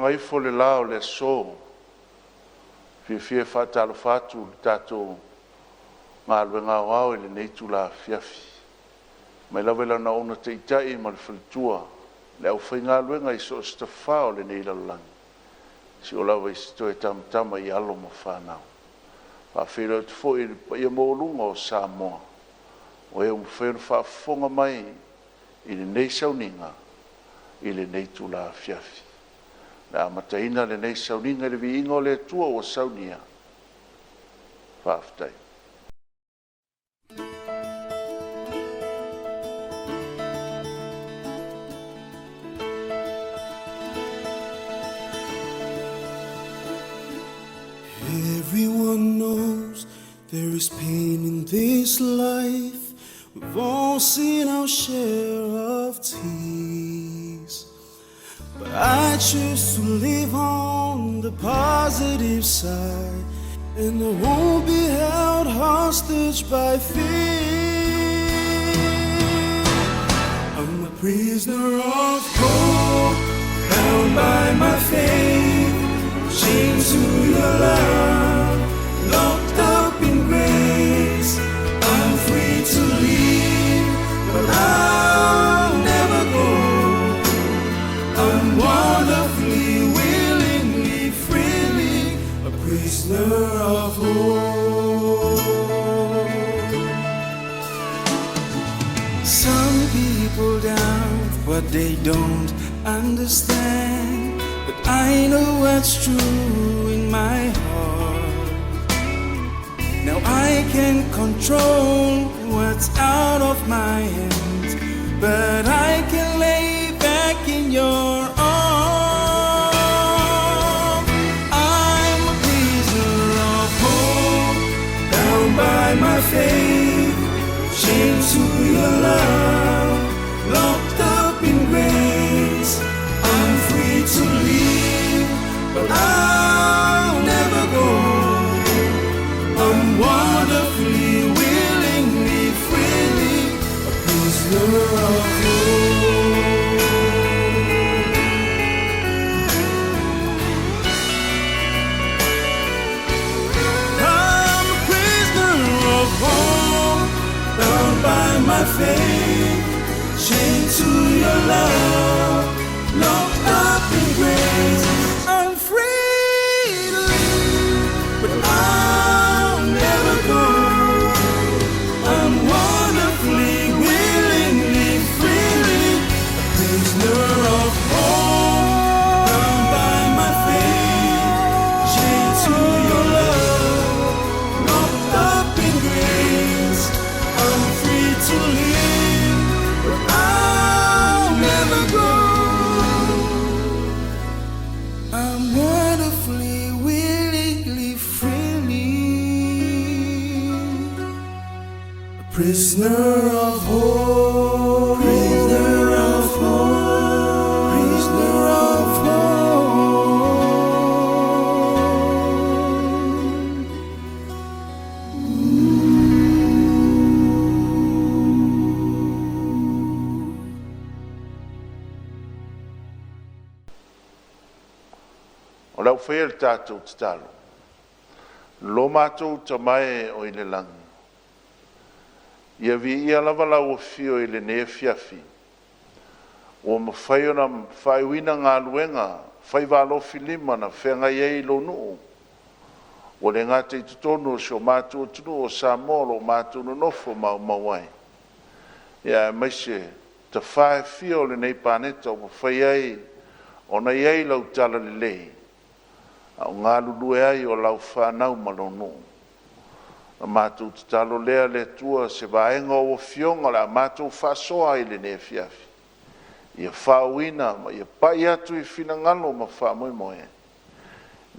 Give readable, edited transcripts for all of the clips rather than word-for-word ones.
whakaifo le lao le so. Fie whatalo whatu le tato ngā luenga wao le neitu la fiafi. Mai lawela na ona te itai ma le whalitua. Le au whai ngā luenga i so stafao le nei lalangi. Si o lawa i sito e tamatama i alo ma whanau. Whawhira te fo i ia mōlunga o Samoa. O e umwhera whafonga mai i le nei sauninga i le neitu la fiafi. Na mataina le nei sauninga le vi ingo le tua o saunia. Whaftai. Everyone knows there is pain in this life. We've all seen our share of tears. But I choose to live on the positive side, and I won't be held hostage by fear. I'm a prisoner of hope, bound by my faith, chained to your love, locked up in grace. I'm free to leave, but I'll never go. I'm wonderfully, willingly, freely a prisoner of hope. Some people doubt what they don't understand, but I know what's true in my heart. Now I can control what's out of my hands, but I can lay back in your arms. I'm a prisoner of hope, bound by my faith, chained to your love, locked up in grace. I'm free to leave, but I'll never go. I'm wonderfully, willingly, freely a prisoner of hope. I'm a prisoner of hope, bound by my faith, chained to your love, locked up in grace. I'm free to leave, but I'll never go. I'm wonderfully, willingly, freely a prisoner of hope, bound by my faith, chained to your love, locked up in grace. I'm free to live, but I'll never go. I'm wonderfully, willingly, freely a prisoner of hope, prisoner of hope, prisoner of hope. O lau whea le tātou te talo. Lo mātou ta mai o i le langi. Ia vi ia lava lau o fio i le ne fiafi. O ma whai ona whaiwina ngā luenga, whai walofi lima na whenga iei lo nuu. O le ngā te tutonu o sio mātou tunu o Samoa o mātou no nofo mau mawai. Ia maise ta whae fio le nei pāneta o ma whai ai o na iei lau tala le lei. O ngā lulue ai o lau whanau malonu. Na mātou te talo lea le tua se vaenga o fionga la mātou whasoa i le ne fiafi. Ia whauina ma ia pai atu i whinangalo ma whamoi moe.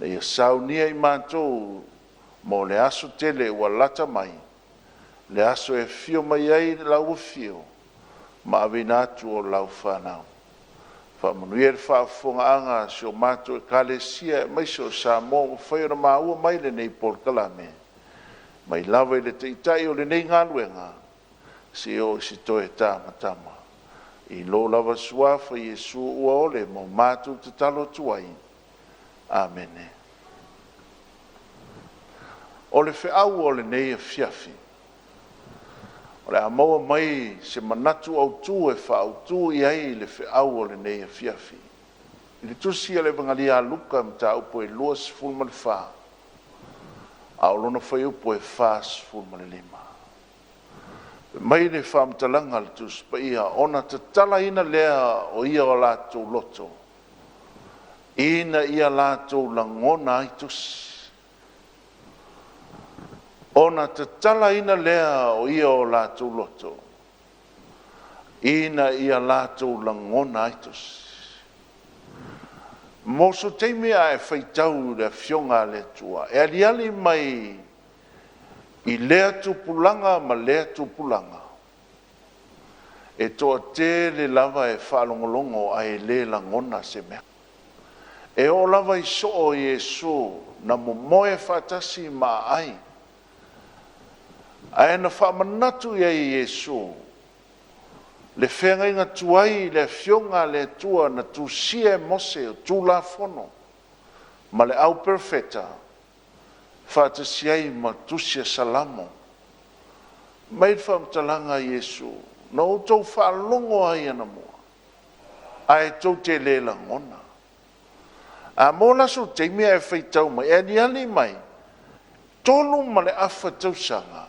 Na ia saunia i mātou mo le aso tele ua lata mai. Le aso e fio mai ai lau fio. Ma avina atu o lau whanau. Whamanuia le whaafonga anga si o mātou e kalesia mai si o Samoa o whaiora maua mai le nei Porkalame. Mai lava i le te itai o le nei ngaluenga si o si toe tāmatama. I lo lava suafa Iesu ua ole mo mātou te talo tuai Amene. O le whiau o le nei e fiafi. O le amaua mai se manatu au tu e whau tu i ai le whiau o le nei e fiafi. I le tusi a le vangalia a luka mta upo e luas fulma le wha. A o lona whai upo e whaas fulma le lima. Mai le whamtalanga le tus pa ia ona te tala ina lea o ia o lātou loto. Ina ia lātou langona ai tusi. Ona te tala ina lea o ia o lātou loto. Ina ia lātou langona aitus. Moso teimea e whaitau le fionga le tua. E aliali mai i lea tupulanga ma lea tupulanga. E toa te le lava e whalongolongo a e le langona se mea. E o lava i so o Yesu na momoe whatasi ma ai. Ae na whamanatu ia i Yesu. Le whenga inga tuai le fionga le tua na tu sie mose o tu la fono. Ma le au perfeta. Whatasiai ma tu sia salamo. Mai whamtalanga Yesu. Na o tau whalongo ai ana mua. Ae tau te lela ngona. A mola so te mea e whaitau mai. E ni ali mai. Tolu ma le awha tausanga.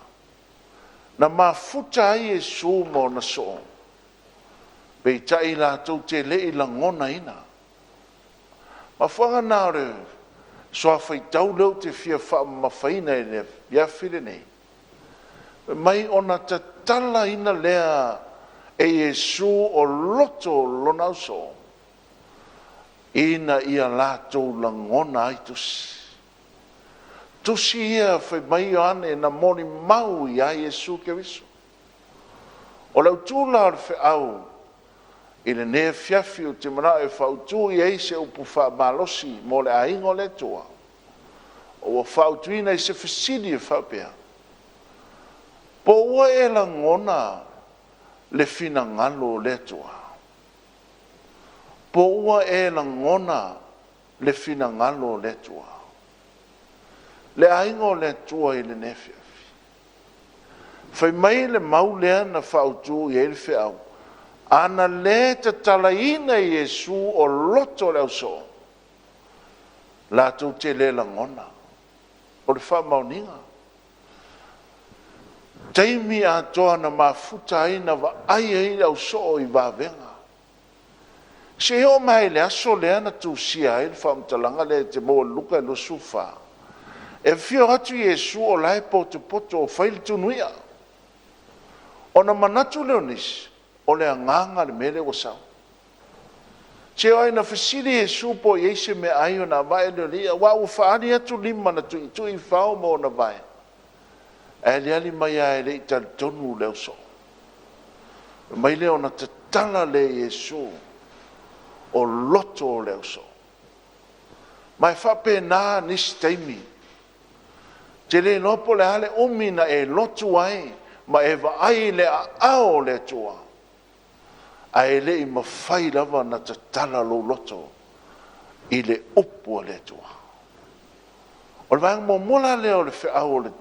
Na mafuta ai e su mo na so. Pei tai la tau te le i langona ina. Ma whanga nāre, so a whai tau leo te fia wha mawhaina e le ia whire nei. Mai ona te tala ina lea e Yesu o loto lona uso. Ina ia lātou langona aitus. Tusi ia whai mai o ane na moni mau i a Yesu ke viso. O lau tūla o whi au, i le nea fiafi o te mana e whau tū i eise upu wha malosi mo le aingo le toa. O wa whau tuina i se whisidi e whau pia. Po ua e la ngona le fina ngalo le toa. Po ua e la ngona le fina ngalo le toa. Le aingo le tua i le nefiafi. Whai mai le maulea na whautu i ele whiau. Ana le te talaina i Yesu o loto leo so. Lātou te le langona. O le wha mauninga. Teimi a toa na mafuta aina wa ai ai au so i wawenga. Se o mai le aso le ana tu sia i le whamtalanga le te mo luka i lo sufa. E fio atu Yesu o lai poto o whaile tunuia. O na manatu leonis, o le anganga le mele o sau. Se o aina whasiri Yesu po Yesu me ai o na vai le lia, wa u whaari atu lima na tu i whao mo na vai. E le ali mai ai le ital tonu leo so. Mai leo na te tala le Yesu o loto leo so. Mai whape nā nisi teimi. Te le nopo le hale umina e lotu ai, ma e wa ai le a ao le tua. A e le i mawhai lava na te tala lo loto i le upua le tua. O le vang mo mola leo le whiau le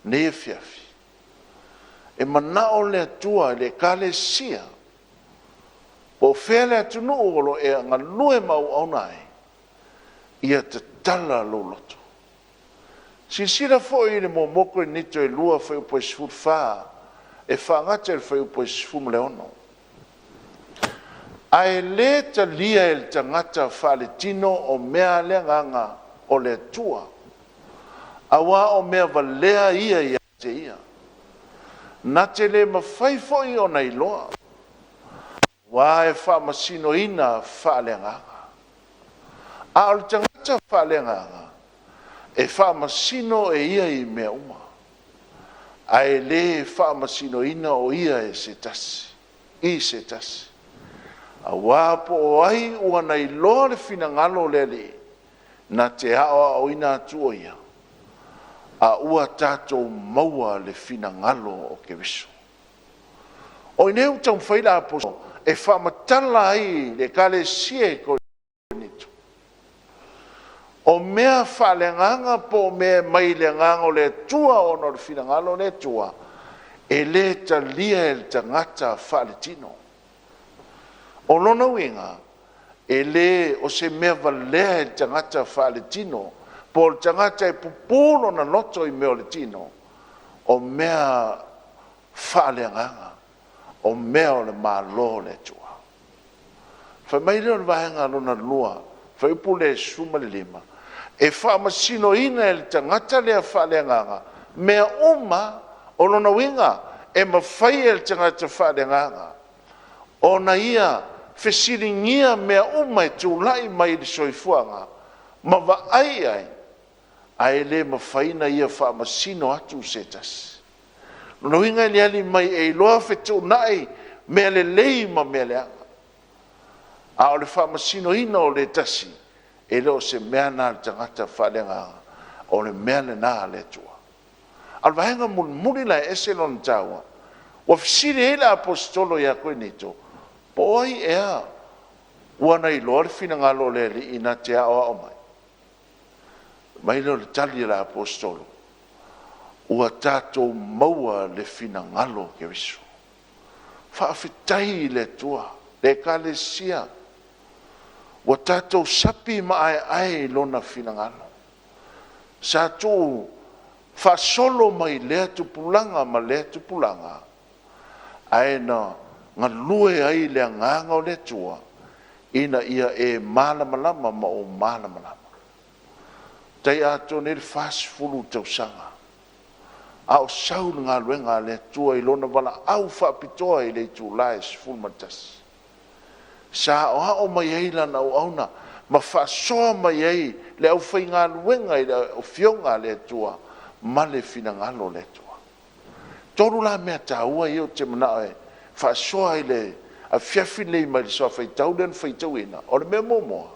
ne fiafi. E manao le tua le kale sia. Po whea le atunu olo e anga lue mau aunai. Ia te tala lo loto. Si sira foi le mo moko nito e lua foi po sfurfa e fa ngata foi po sfum leono. Ai le ta lia el tangata fa le tino o mea le nganga o le tua. Awa o mea valea ia te ia. Na te le mawhai foi o nei loa. Wa e fa masino ina fa le nganga. A o le tangata fa le nganga. E whamasino e ia i mea uma. A e le whamasino ina o ia e se tasi. I se tasi. A wapo o ai ua nei loa le fina ngalo lele. Na te hao o ina atu o ia. A ua tātou maua le fina ngalo o ke viso. O i neu tau whaila aposto. E whamatala ai le kale sie ko nito. mea whalenganga po mea mai le ngango le tua o no fina ngalo le tua. E le ta lia e ta ngata whale tino. O lona winga, e le o se mea valea e ta ngata whale tino, po le ta ngata e pupulo na loto i mea le tino, o mea whalenganga, o mea o le malo le tua. Whai mai leo le vahenga lona lua, whai pule suma le lima, e whaamasino ina e le tangata lea whalenganga, mea uma o lona winga, e mawhai e le tangata whalenganga. O na ia, whesiringia mea uma e tūlai mai le soifuanga, ma wa ai, ai le mawhai na ia whaamasino atu setas. Lona winga ni ali mai e loa whetu nai, mea le leima mea leanga. A o le whaamasino ina o le tasi, e leo se mea nā le tangata whalenga, o le mea le nā le tua. Al vahenga muri la ese lon taua, wa fisiri e la apostolo ya koe nito, po ai ea, wana i loa le fina ngalo le li ina te awa o mai. Mai leo le tali la apostolo, ua tātou maua le fina ngalo ke visu. Whaafitai le tua, le kale sia, wa tātou sapi ma ai lona fina ngalo. Sa tō whasolo mai lea tupulanga ma lea tupulanga. Ai na ngalue ai lea nganga o le tua. Ina ia e malamalama ma o malamalama. Tai ato ne le whasfulu tau sanga. A o saul ngā luenga le tua i lona wala au whapitoa i le tūlai sifulu matasi. Sa o hao mai ei lana o auna, ma whasoa mai ei le au whai ngā luenga i le o fionga le tua, ma le fina ngalo le tua. Toru la mea tāua i o te mana e, whasoa i le, a fiafi nei mai le soa whai tau len whai tau ina, o le mea momoa,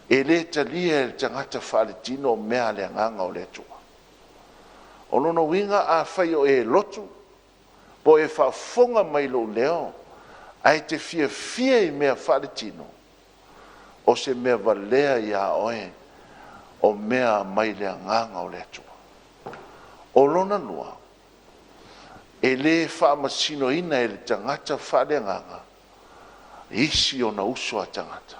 e le talia e le tangata whale tino mea le nganga o le tua. O lono winga a whai o e lotu, po e whafonga mai lo leo, ai te fia i mea whaletino, o se mea valea ia oe, o mea mai lea nganga o le atua. O lona lua, e le whaamasino ina e le tangata whale nganga, isi o na uso a tangata.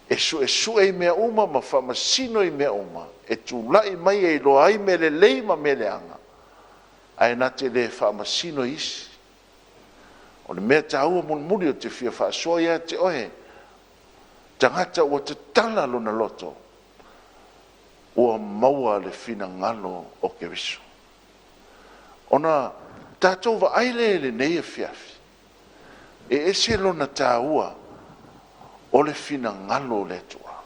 E su e mea uma ma whaamasino i mea uma, e tūlai mai e loa ai me le leima me le anga, ai na te le whaamasino isi. O le mea tāua muri o te fia whaasoa ia te ohe. Tangata ua te tala lona loto. Ua maua le fina ngalo o ke visu. Ona tātou wa aile le nei e fiafi. E ese lona tāua o le fina ngalo le tua.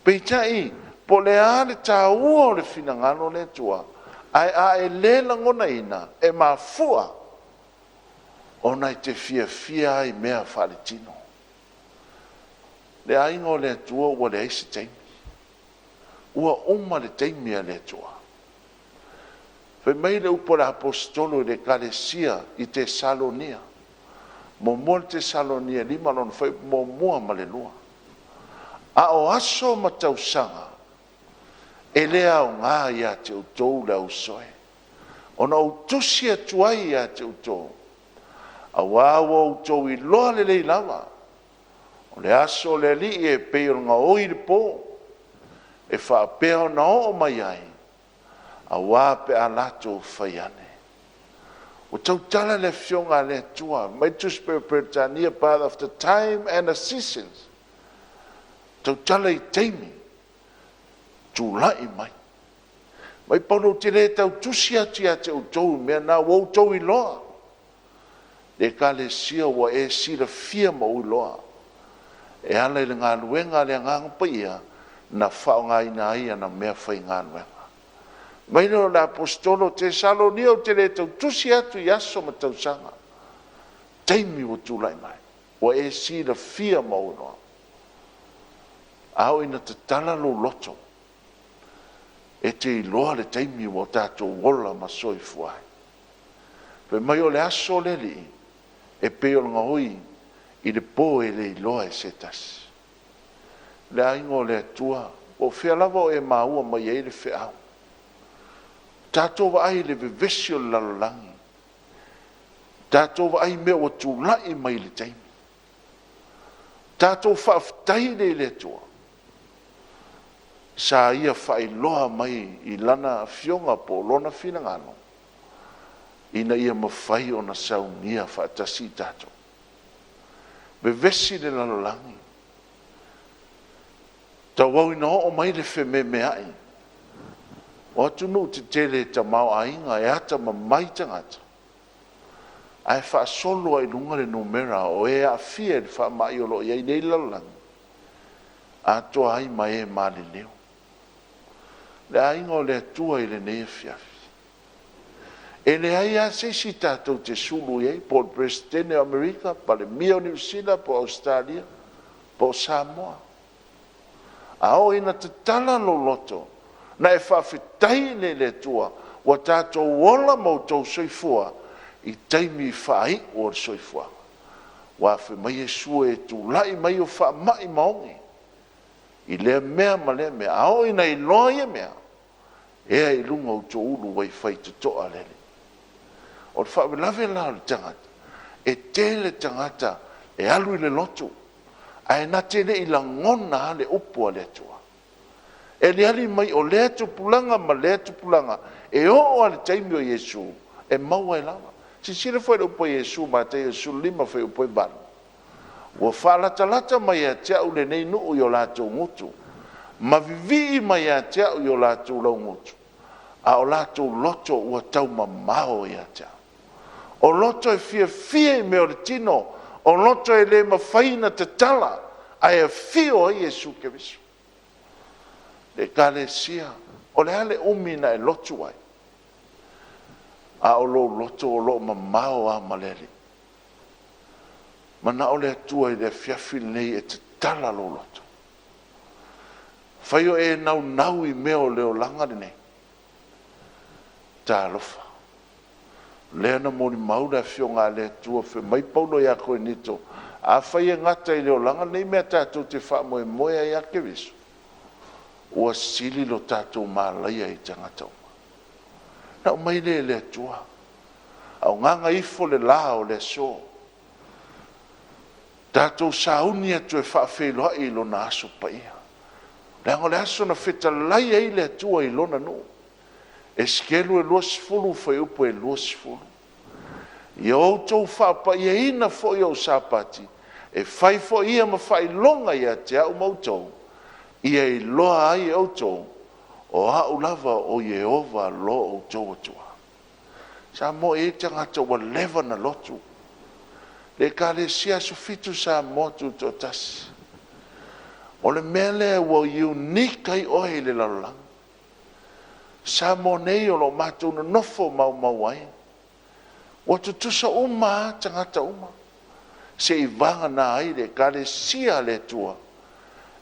Peitai, po le a le tāua o le fina ngalo le tua. Ai a e le langona ina e mafua. Ona i te fia ai mea whaletino. Le aingo le atua ua le aise teimi. Ua oma le teimi a le atua. Whai mai le upo le apostolo le kalesia i te Salonia. Mo mua te Salonia lima lon whai mo mua ma le lua. A o aso ma tausanga. E lea o ngā ia te utou le au soe. Ona utusi atuai ia te utou. A wawa o tau i loa le lei lava. O le aso le li e peo nga oi le po. E wha peo na o mai ai. A wā pe a lato whai ane. O tau tala le fionga le tua. Mai tu spero Britannia part of the time and assistance. Tau tala i teimi. Tu lai mai. Mai pono te le tau tusi ati a te utou mea na wau tau i loa. Le kale sia wa e sila fia ma uloa. E ala le ngā luenga le ngā paia na whao ngā ina ia na mea whai ngā luenga. Mai no la apostolo te Salonia o te le tau tusi atu i aso ma tau sanga. Teimi o tūlai mai. Wa e sila fia ma uloa. Ao ina te tala lo loto. E te iloa le teimi o tātou wola ma soi fuai. Pe mai o le aso le li. E peo nga hoi i le po e le iloa e setas. Le aingo le atua o fea lava o e maua mai ei le wheau. Tātou wa ai le vevesi o lalolangi. Tātou wa ai mea o tūlai mai le taimi. Tātou whaaftai le le tua. Sa ia whailoa mai i lana fionga po lona whina ngano. Ina ia mawhai o na saunia whaatasi tātou. Vevesi le lalolangi. Tawau ina o mai le wheme meai. O atu nu te tele ta mau ainga e ata ma mai tangata. Ai wha solo ai lunga le numera o e a fia le wha mai o lo iei nei lalang. A toa ai mai e mali leo. Le ainga o le atua i le nei fiafi. E le ai a sesi tātou te sulu iei po le presidente o Amerika, pa le mia o New Zealand, po Australia, po Samoa. A o ina te tala lo loto. Na e whawhitai ne le tua, wa tātou wola mautou soifua, i taimi whai o soifua. Wa whi mai e sua e tu lai mai o wha mai maongi. I lea mea ma lea mea, ao ina i loa ia mea, ea i lunga o to ulu wai whai to toa lele. O le whawelawe lao le tangata, e tele tangata, e alu i le lotu, a e na tele i la ngona le upua le tua. E le ali mai o lea tupulanga ma lea tupulanga. E o ale taimi o Yesu. E maua e lava. Si sire foi upo Yesu ma te Yesu lima foi upo e banu. Ua whalata lata mai a tea ule nei nuu i o lātou ngutu. Ma vivi mai a tea i o lātou lau ngutu. A o lātou loto ua tau ma mao i a tea. O loto e fia i meo le tino. O loto e le ma whaina te tala. A e fio i Yesu ke visu. Le kalesia, o le ale umina e lotu ai. A o lo loto o lo mamao a malele. Mana o le atua i le fiafi nei e te tala lo loto. Whaio e nau i meo leo langari nei. Tā lofa. Lea na mori maura fionga le atua fe mai paulo ia koe nito. A whaia ngata i leo langari nei mea tātou te wha moe moea ia ke visu. Ua sili lo tātou mālaia i tangata uma. Na umai le atua. Au nganga ifo le la o le so. Tātou sauni atu e whaafeloa i lo na aso pa ia. Leango le aso na wheta lai ei le atua i lona no. E skelu e luas fulu whai upo e luas fulu. I outou whaapa ia ina fo i au sapati. E whai fo ia ma whai longa ia te au mautou. Ia i loa ai autou, o hau lava o Yehova lo autou atua. Sa mo e tangata wa leva na lotu. Le ka le sia sufitu sa motu to tasi. O le mele wa unique ai oe le lalang. Sa mo nei o lo matu no nofo mau ai. Wa tutusa uma tangata uma. Se i vanga na ai le ka le sia le tua.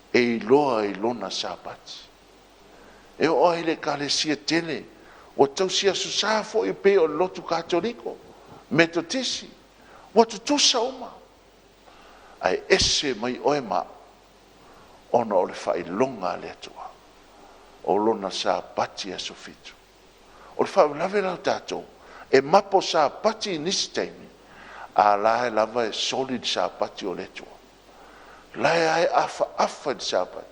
E loa i lona sabati. E o le kalesia tele, o tau sia susafo i pe o lotu katoliko, metotisi, o tutusa uma. Ai ese mai oe ma, ona o le whai longa le atua, o lona sabati a sofitu. O le whai lawe lau tātou, e mapo sabati nisi taimi, a lae lava e solid sabati o le atua. Lai ai afa di sapati.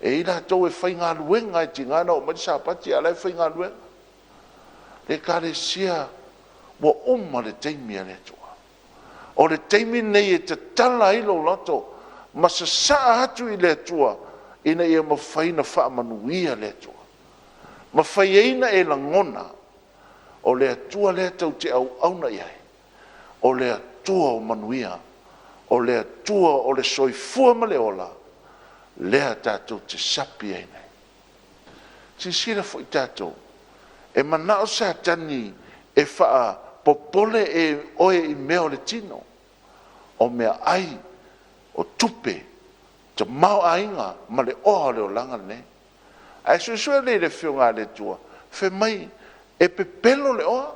E ina tau e whainga luenga i tingana o mani sapati a lai whainga luenga. Le kare sia wa le teimi a le tua. O le teimi nei e te tala ilo lato ma sa saa atu i le tua ina ia ma whaina wha manuia le tua. Ma whaina e langona o le atua le tau te au auna iai. O le atua o manuia o le atua o le soifua ma le ola, lea tātou te sapi ai nei. Sisira fo i tātou, e manao sa tani e wha popole e oe i mea le tino, o mea ai, o tupe, te mau ainga ma le oha le o langa nei. Ai susua le whiunga le tua, whe mai e pepelo le oha,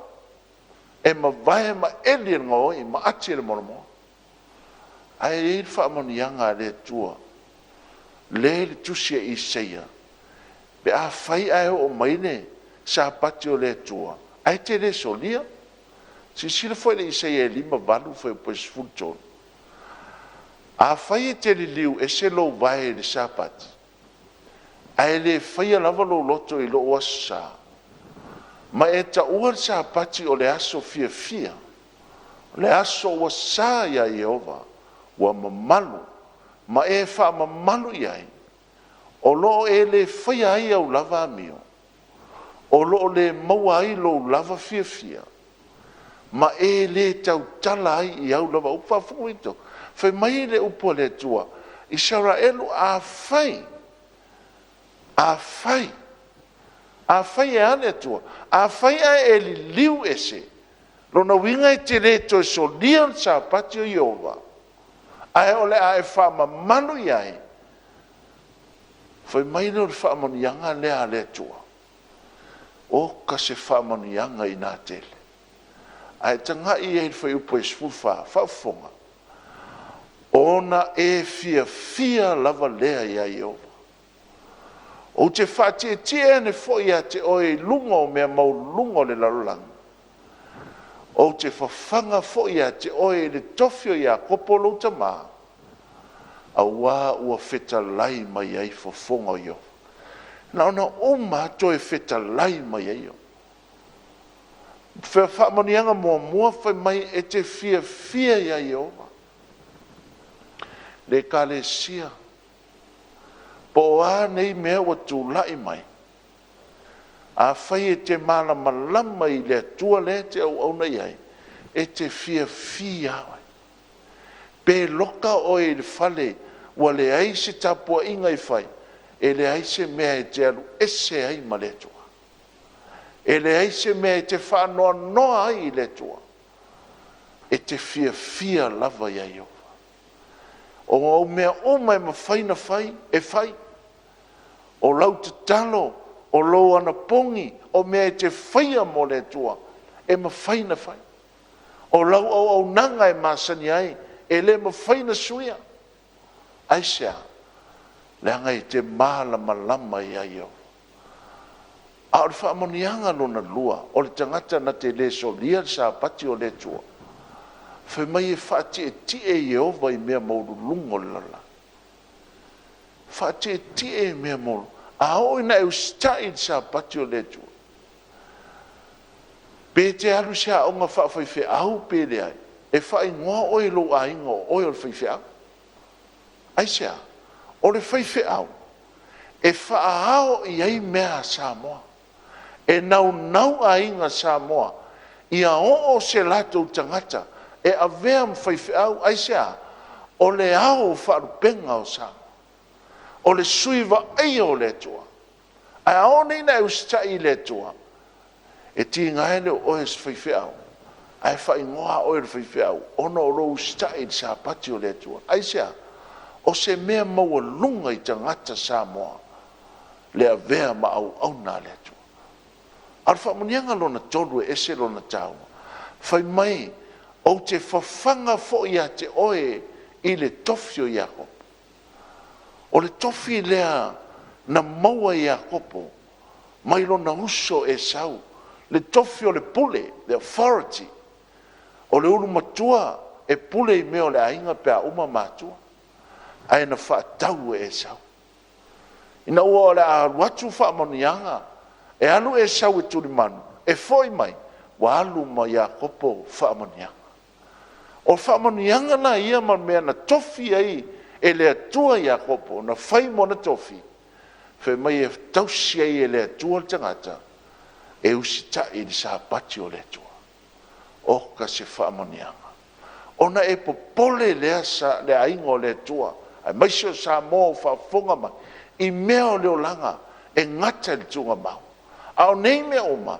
e ma vai ma eli ngoi, ma ati le mono moa. Ai e whaamonianga le tua, le tusia i seia, Pe a fai ai o maine sa pati o le tua. Ai te le solia. Si sila foi le isa e lima valu foi po sfulton. A fai e te li liu e se lo vai le sa pati. Ai le fai a lava lo loto i lo wasa. Ma e ta ua sa pati o le aso fia fia. Le aso wasa ia Yehova. Wa mamalu. Ma e fa mamalu iai. O lo e le fai ai au lava amio. O lo le maua ai lo lava fia fia. Ma e le tau tala ai i au lava upa fuito. Fai mai le upo le tua. Israelu a fai. A fai. A fai e ane tua. A fai a e li liu ese. Lona winga e te le to so lian sa pati o Yehova. Ai ole a e wha manu iai. Fai mai le wha manianga le a le tua. O ka se wha manianga i nā tele. Ai tanga i e whai upo e sfufa, whaufonga. Ona e fia lava lea ia Yehova. O te whate tia ne foia te oe lungo mea mau lungo le larulang. O te whawhanga foia te oe le tofio ia kopolo ta maa. A wā ua wheta lai mai ai whafonga yo. Na ona o mātou e wheta lai mai ai yo. Whamanianga mua whai mai e te fia ia Yehova. Le kale sia. Po a nei mea wa tu lai mai. A whai e te mana malama i le tua le te au au nei ai. E te fia ai. Pe loka o e le fale wa le ai se tapua inga i whai. E le ai se mea e te alu ese ai ma le tua. E le ai se mea e te whanoa noa ai i le tua. E te fia lava ia Yehova. O mea o mai ma whaina whai, e whai. O lau te talo, o lo ana pongi, o mea e te whaia mo le tua, e ma whaina whai. O lau au nanga e masani ai, e le ma whaina suia. Ai sea, le anga i te mahala malama i ai au. A o le whaamonianga lona lua, o le tangata na te le solia sa pati o le tua. Whai mai e whaati e ti e Yehova i mea mauru lungo lala. Whaati e ti e mea mauru. A hoi na e ustai sa pati o le tua. Pe te alu sea o ngā whawhai au pe le ai. E whai ngoa oi lo a ingo oi o le whai au. Ai sea, o le whai au. E whaahao i ai mea Samoa. E nau a inga Samoa. Ia o se lato tangata. E a vea mwhai au, ai sea, o le ao wharupenga o Samoa. O le suiva ai o le tua. Ai ao nei na ustai le tua. E ti ngai le o e whai au. Ai whai ngoa o e whai au. Ono o lo ustai sa pati o le tua. Ai sea, o se mea maua lunga i tangata Samoa. Le a vea ma au na le tua. Ar whamunianga lona tolu e se lona tau. Whai mai, o te whawhanga fo ia te oe i le tofio i ako. O le tofi lea na maua i akopo, mai lo na uso e sau, le tofio le pule, the authority, o le ulu matua e pule i meo le ainga pe a uma matua, ai na whaatau e sau. Ina ua o le a watu whaamonianga, e alu e sau e turi manu, e foi mai, wa alu ma i akopo whaamonianga. O whaamonianga na ia man mea na tofi ai, e le atua i akopo, na whai mo na tofi, whai mai e tausi ai e le atua tangata, e usita i ni sa pati o le atua. O ka se whaamonianga. Ona e popole lea sa le aingo le atua, ai maisio sa mo whafonga mai, i mea o leo langa, e ngata le tunga mau. Ao nei mea oma,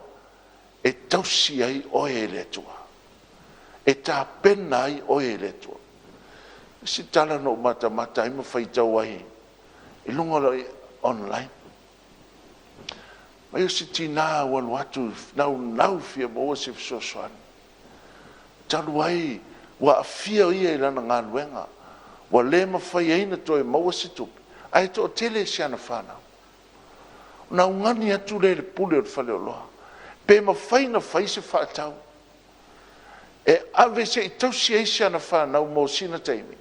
e tausi ai oe le atua. E tā pena ai oe le atua. Si tala no mata ima whaitau ai. I lunga lai online. Mai o si tina walu atu nau fia mo se fisosoani. Talu ai wa afia ia i lana ngā luenga. Wa le mawhai aina toi maua se tupi. Ai to tele si ana whanau. na ungani atu le pule o fale o loa. Pe ma faina faise fa tau. E ave se i tau si eisa na fa nau mo sina taimi.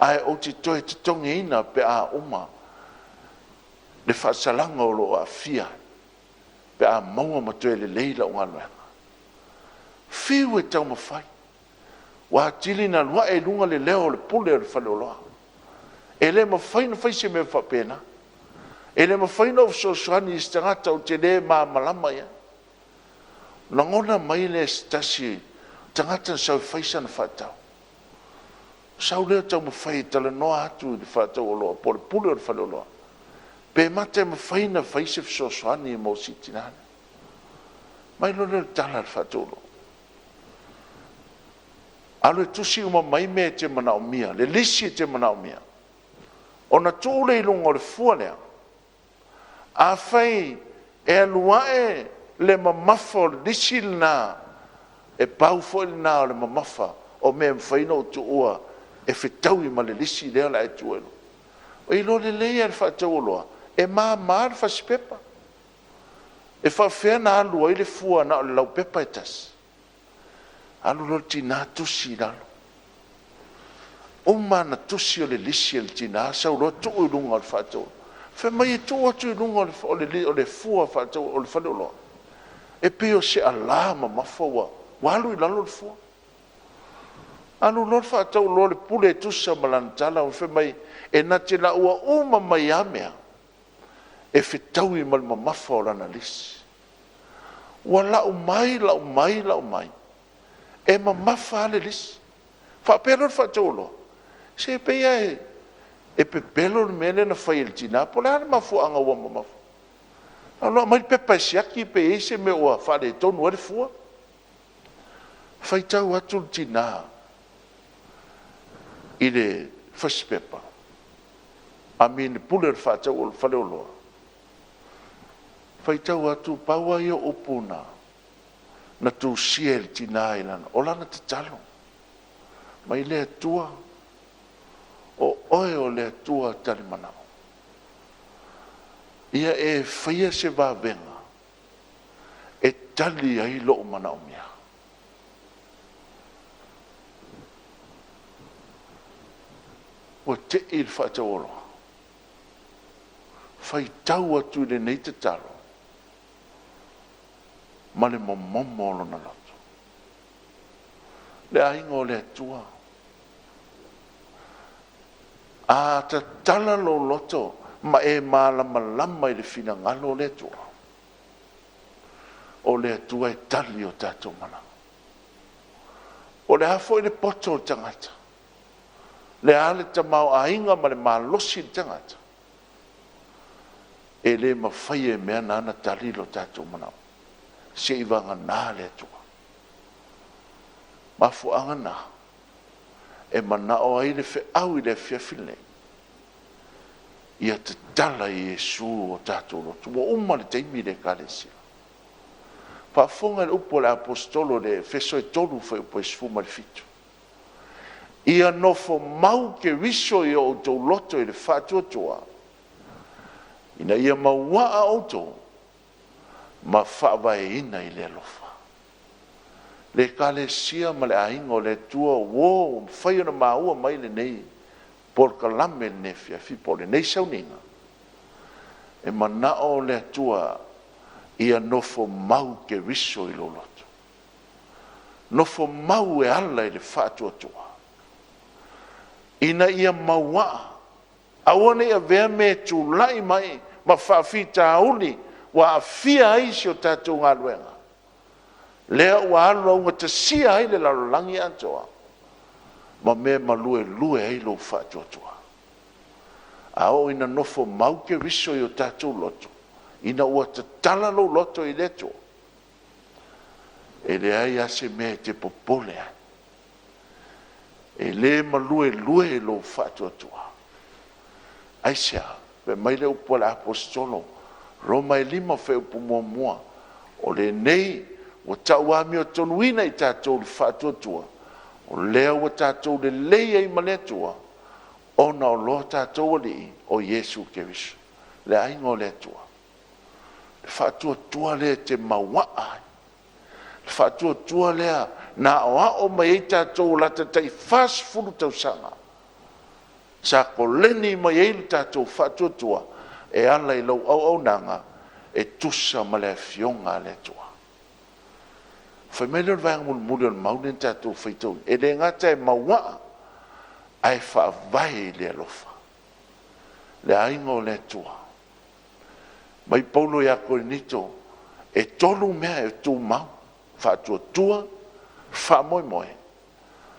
Ai o te toi te tongi ina pe a uma. Le fa salanga o lo a fia. Pe a maunga matoe le leila o nganu. Fiu e tau mawhai. Wa tili na lua e lunga le leo le pule le fale o loa. E le mawhai na whaise me whapena. E le mawhai na usosuani is tangata o te le maa malama ia. Langona mai le stasi tangata sau whaisa na whatau. Sau leo tau mawhai tala noa atu le whatau o loa. Po le pule le fale o loa. Pe mate mawhai na whaise usosuani mo sitinane. Mai lo le tala le whatau o loa. Alo tusi uma mai me te mana o mia, le lisi te mana o mia. Ona tūle ilunga o le fua lea. A whai e aluae le mamafa o le lisi lina, e pau fo lina o le mamafa, o me mwhaina o tu ua, e whetau i ma le lisi lea la e tuelu. O ilo le leia le whatau oloa, e maa le whasipepa. E whawhea na alua i le fua na o le lau pepa e tasi. Alu lo tina tusi lalo. Uma na tusi o le lisi el tina, sa ulo tu u lunga o le whatau. Fe mai e tu atu i lunga o le fua whatau o le whale uloa. E peo se ala ma mafaua, walu i lalo le fua. Alu lo le whatau lo le pule e tusa malantala, o fe mai e na te la ua uma mai amea. E whetau i mal ma mafa o lana lisi. Wa lau mai, lau mai, lau mai. E ma mafa ale lisi. Fa pelo le whataulo. Se peia e pe pelo le mele na whai el tina. Po le hana mafu anga ua ma mafu. Alo mai pepa siaki pe eise me ua whare tonu ere fua. Whai tau atu le tina. I le whaspepa. A mi ni pule le whatau o le whale o loa. Whai tau atu paua i o upuna. Na tu sia el tina ilana, o lana te talo. Mai lea tua, o oe o lea tua tali manao. Ia e whaia se wawenga, e tali ai loo manao mea. O te il whaatawolo. Whai tau atu le nei te talo. Ma le momomo lo na loto. Le ainga o le atua. A ta tala lo loto, ma e malama lama i le fina ngalo le atua. O le atua e tali o tato mana. O le hafo i le poto o tangata. Le ale tamau ainga ma le malosi i tangata. E le mawhai e mea nana tali lo tato mana. Se i vanga nā le atua. Mafu anga nā. E mana o ai le fe au i le fiafile. Ia te tala i Yesu o tātou lotu. Wa uma le teimi le kalesia. Whafonga le upo le apostolo le feso e tolu fai upo e sfuma le fitu. Ia nofo mau ke wiso i o tau loto i le whatua toa. Ina ia maua a auto. Ma whawae ina i le alofa. Le kale sia ma le aingo le tua wo whai ona maua mai le nei por kalame le nefia fi por le nei sauninga. E manao le tua ia nofo mau ke riso i lo loto. Nofo mau e ala i le whaatua tua. Ina ia maua awane ia vea me tu lai mai ma whaafita auli wa afia ai si o tātou ngā luenga. Lea ua alo unga ta sia ai le lalolangi antoa. Ma me malue lue ai lo whaatua tua. Ao ina nofo mau ke riso i o tātou loto. Ina ua ta tala lo loto i leto. E le ai ase me te popole ai. E le malue lue lo whaatua tua. Aisea, pe mai le upo le apostolo. Roma e 5 fe upu mua. O le nei, o tau ami o tonuina i tātou le whaatua tua. O lea o tātou le leia i maletua. O na o lo tātou li o Yesu Keriso. Le aingo le tua. Whātua tua lea te maua ai. Whātua tua lea na o mai e tātou lata tai fast furu tau sanga. Sa ko leni mai e tātou whātua tua e ala i lau au nanga e tusa ma lea fionga lea tua. Whai mei lor vang mulu maunen tātou whaitau. E le ngata e maua ai whaavai lea lofa. Le aingo lea tua. Mai paulo ya Korinito e tolu mea e tu mau whātua tua wha moi moi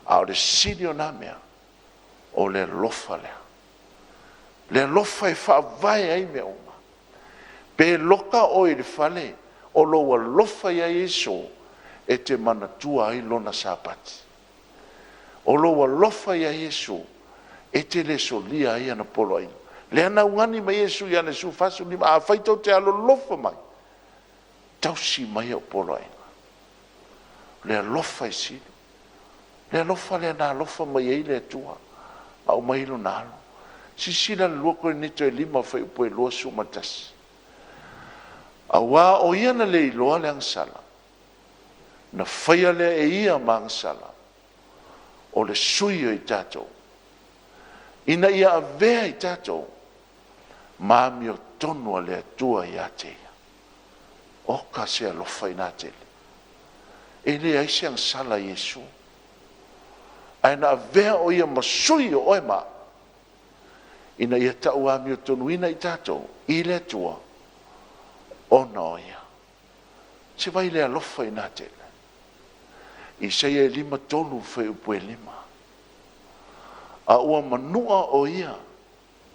a o le sirio na mea o le lofa lea. Le lofa e whaavai ai mea uma. Pe loka o i le whale o loa lofa ia Yesu e te mana tua ai lona sapati. O loa lofa ia Yesu e te le solia ai ana polo ai. Le ana ungani mai Yesu ia ne su fasu ni a faitau te alo lofa mai. Tau si mai o polo ai. Le lofa i si. Le lofa le na lofa mai ei le tua. Au mai lo na alo. Si sila le luoko ni to e lima fai upo e lua su matasi. Awa o ia na le iloa le angsala. Na faya le e ia ma angsala. O le sui o i tatou. Ina ia avea i tatou. Mami o tonu a le atua i ateia. Oka se alofa i natele. E le aise angsala Yesu. Aina avea o ia masui o oe ma. Ina ia tau ami o tonu ina i tatou. I le atua. Ona o ia. Se vai le alofa i natele. I seia e lima tonu fai upo e lima. A ua manua o ia.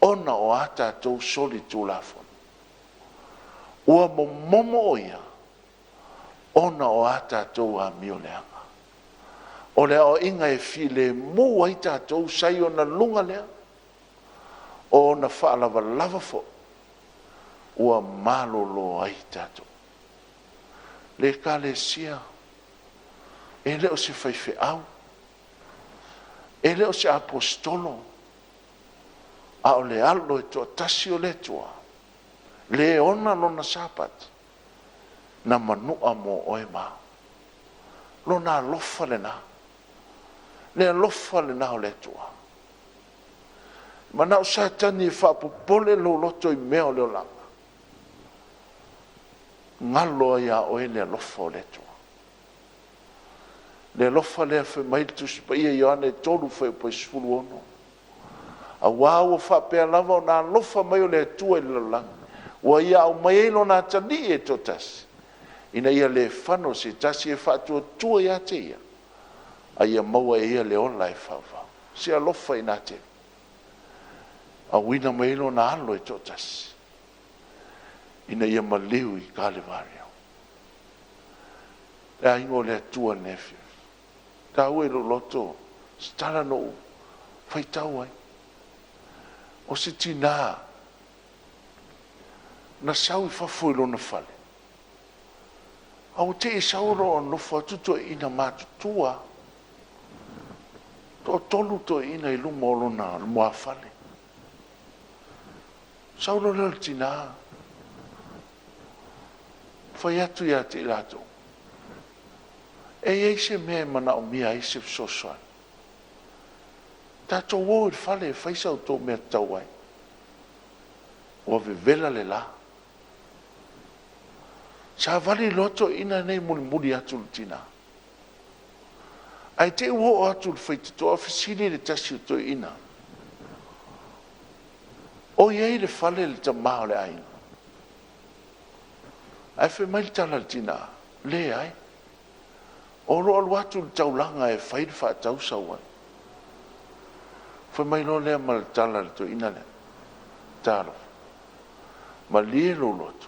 Ona o ata tau soli tu lafon. Ua momo o ia. Ona o ata tau a mio leanga. O lea o inga e file mu ai tatou sai o na lunga lea. O na whaalava lava fo. Ua malolo ai tatou. Le ka le sia. E leo se faife au. E leo se apostolo. A o le alo e toa tasi o le toa. Le ona lona sapat. Na manua mo oe ma. Lona alofa le na. Le alofa le na o le toa. Mana o satani e whapopole lo loto i mea o le o langa. Ngalo ia oe le alofa o le toa. Le alofa le fe mai tu spa ia Ioane tolu fe po sfulu ono. A wao fa pe lava o na alofa mai o le tua i le langa. Wa ia o mai no na tani e totas. Ina ia le fano se tasi e fatu tua ia te ia. A ia maua e ia le ola e fava. Se alofa i nate. A wina mai no na alo e totas. Ina ia maliu i Kalevario. Le aingo le tua nefio. Ta ue lo loto, stala no, fai tau ai. O se tina, na sau i fafui lo na fale. Au te i sau ro o nofa tutu e ina matu tua. To tolu to ina i lumo lo na mua fale. Sau lo lel tina. Fai atu ia te ilato. E eise mea mana o mia eise sosoan. Tato wo i fale e faisa o tō mea tau ai. O ve vela le la. Sa vali loto ina nei muli atu tina. Ai te uo atu faita to ofisini le tasi o to ina. O iei le fale le tamao le aina. Ai fe mai tala tina. Le ai. O lo al watu le taulanga e whaid wha tau sauan. Whai mai lo lea ma le tala le to ina le. Talo. Ma lie lo lotu.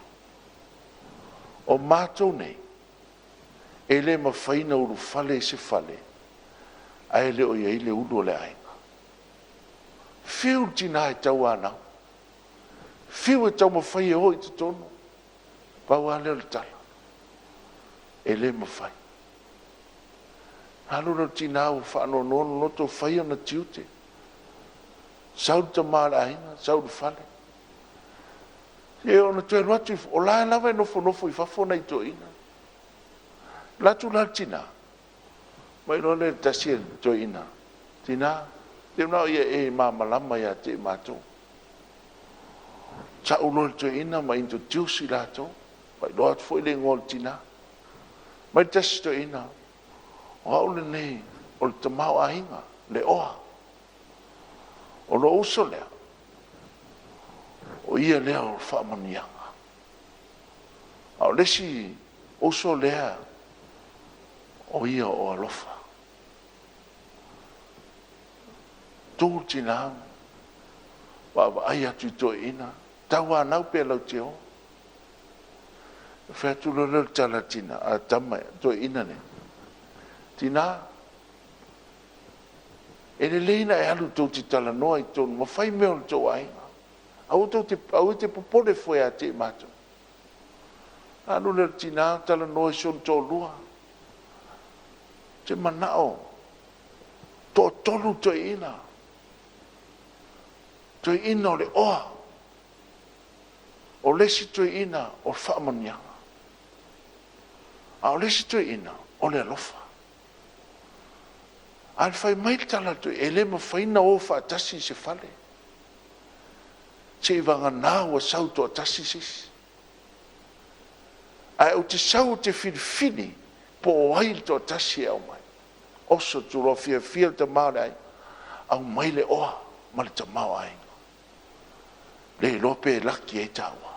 O mātou nei. E le ma whaina uru fale se fale. A e le o iei le udo le ainga. Whiu tina e tau anau. Whiu e tau ma whai e hoi te tono. Pau a leo le tala. E le ma whai. Halu no tina u whaano nono noto whaia na tiute. Sau ta mara aina, sau du fale. E ona tue ruatu o la lava nofo I fafona I toina. La tu la tina. Mai no le tasi toina. Tina, te una ia e malama ia te mato. Sa ulo toina ma introduce la to. Mai lo at foi le ngol tina. Mai tasi toina. O aule nei o le tamau ainga le oa. O lo uso lea. O ia lea o whaamanianga. Au lesi uso lea o ia o alofa. Tū tina wa ai atu to ina. Tawa nau pe lau te o. Whea tu lorel tala tina a tama to ina ne. Tina e le leina e alu tō ti tala noa I tōnu ma whai meo le tō ainga. Au te popole foi a te mato. Anu le tina tala noa son tō lua. Te manao. Tō tolu tō ina. Tō ina o le oa. O lesi tō ina o whaamanianga. A o lesi tō ina o le alofa. Al fai mai tala tō ele ma whaina o whaatasi se fale. Se I wanga nā ua sau tō atasi sisi. Ai o te sau te whirwhini po o ai tō atasi au mai. Oso tūro fia te maare ai. Au mai le oa ma le tamau ai. Le lope laki ai tāua.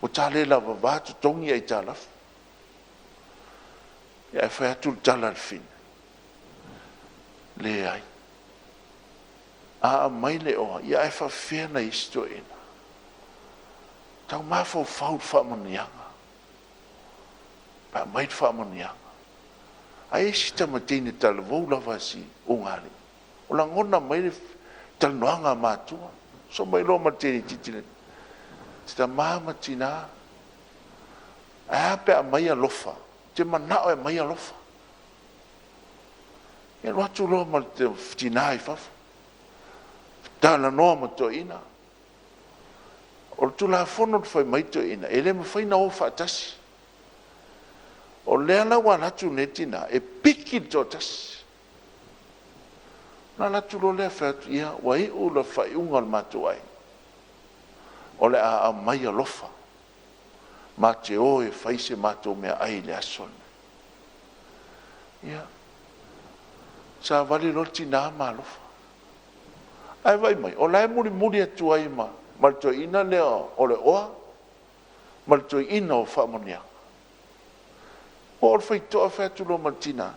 O tā le lava vātu tongi ai tā lafu. Ia e whai atu tala le whine. Le ai. A mai le oa, ia e whawhia na isto ina. Tau mawhau whau whamanianga. Pa mai whamanianga. A esi tamatini tala waulawa si ungari. O la ngona mai le tala noanga mātua. So mai lo matini titine. Tita māma tina. A pe a mai alofa. Te manao e mai alofa. E watu lo ma te tina I fafu. Tala noa ma to ina. O tu la fono te whai mai to ina. E le ma whai na o whaatasi. O lea la wa natu ne tina. E piki to tasi. Na natu lo lea whaatu ia. Wa I u la whai ungal matu ai. O le a mai alofa. Ma te o e whai se matu mea ai le ason. Ia. Sa vali lo tina ma alofa. Ai vai mai, o lai muri atu ai ma, malto ina lea o le oa, malto ina o whamonia. O or whai toa whatu lo maltina.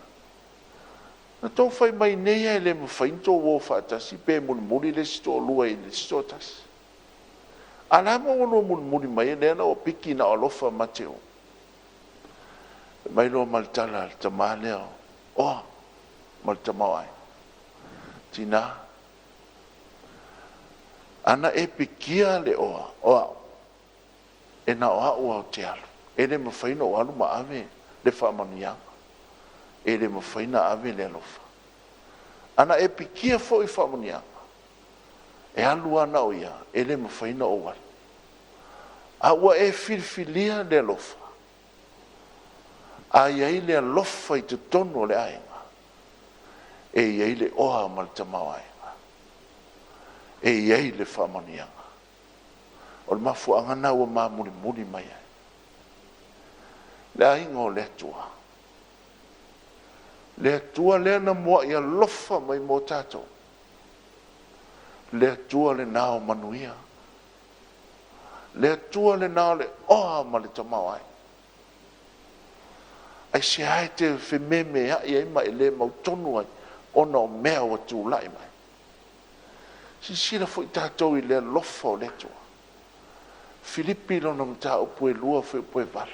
Na tō whai mai nei ai le ma whainto o whaatasi, pe muri le sito o lua I le sito tasi. A la mo ono muri mai lea na o piki na o lofa mateo. Mai lo maltala, tama lea, oa, maltamau ai. Tina, ana e pikia le oa. E na oa ua o te alu. E le mawhaina o alu ma ave le whaamanianga. E le mawhaina ave le alofa. Ana e pikia fo I whaamanianga. E alu ana o ia. E le mawhaina o alu. A ua e whirwhilia le alofa. A iai le alofa I te tono le ainga. E iai le oa maltamau ainga. E iei le whamanianga. O le mafuanga na ua mamuri mai ai. Le ainga o le atua. Le atua le na mua ia lofa mai mo tato. Le atua le nao manuia. Le atua le nao le oa ma le tamau ai. Ai se hai te whememe ai ma e le mautonu ai. Ona o mea o tu lai mai. Si sira foi tātou I le lofa o le toa. Filipi lona mta o pue lua foi pue val.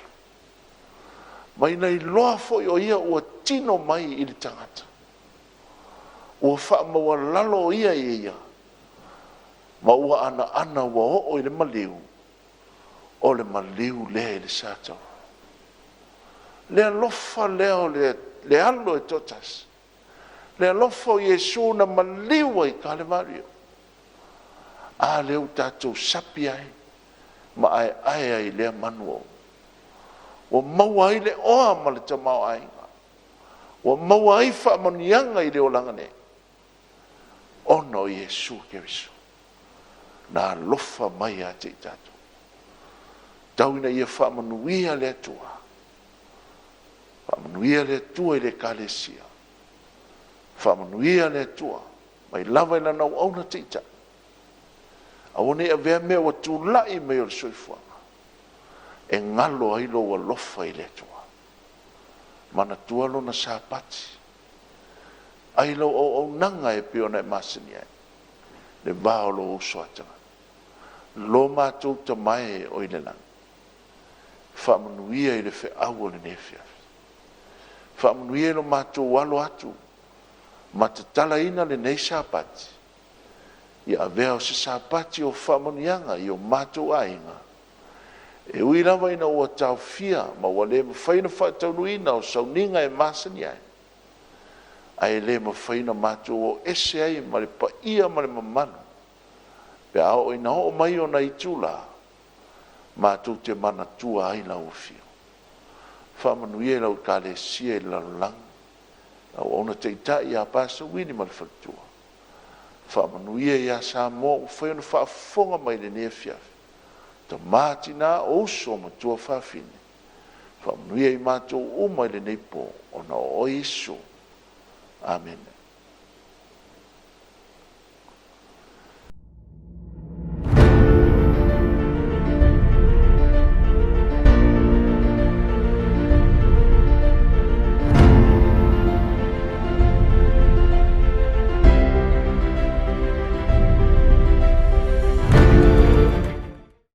Mai nei loa foi o ia ua tino mai I le tangata. Ua wha maua lalo o ia I ia. Ma ua ana ua o I le maliu. O le maliu lea I le sātau. Le lofa lea o le alo e totas. Le lofa o Iesu na maliu ai ka le mario. A leu tātou sapi ai, ma ai le manu o mau ai le oa ma le tamau ai o mau ai fa manianga i le olanga ne ono Yesu ke visu na lofa mai a te tatu tauina ia fa manuia le atua fa manuia le atua i le kalesia fa manuia le atua mai lava i lana au na te tatu aone a vea mea wa tūlai me o le soifuanga e ngalo ai lo wa lofa i le atua mana tualo na sapati ai lo o nanga e pio na masini ai le vao lo uso atanga lo mātou ta mai o i le lang whamanuia i le whi awa le nefia whamanuia i lo mātou walo atu ma te tala ina le nei sapati i a vea o se sapati o whamanuianga i o mātou ainga e ui rawa ina o tau fia ma wale ma whaina whaataunuina o sauninga e masini ai ai le ma whaina mātou o ese ai ma le pa ia ma le mamanu pe ao ina o mai o na itula mātou te mana tua ai lau fio whamanuia lau kāle sia i lau lang au ona te ita i a pasa wini ma le whaktua whamanuia i a sa mo o whaina whaafonga mai le nea fiafi ta mātina o so ma tua whafine whamanuia i mātou o mai le neipo o na o Yesu. Amen.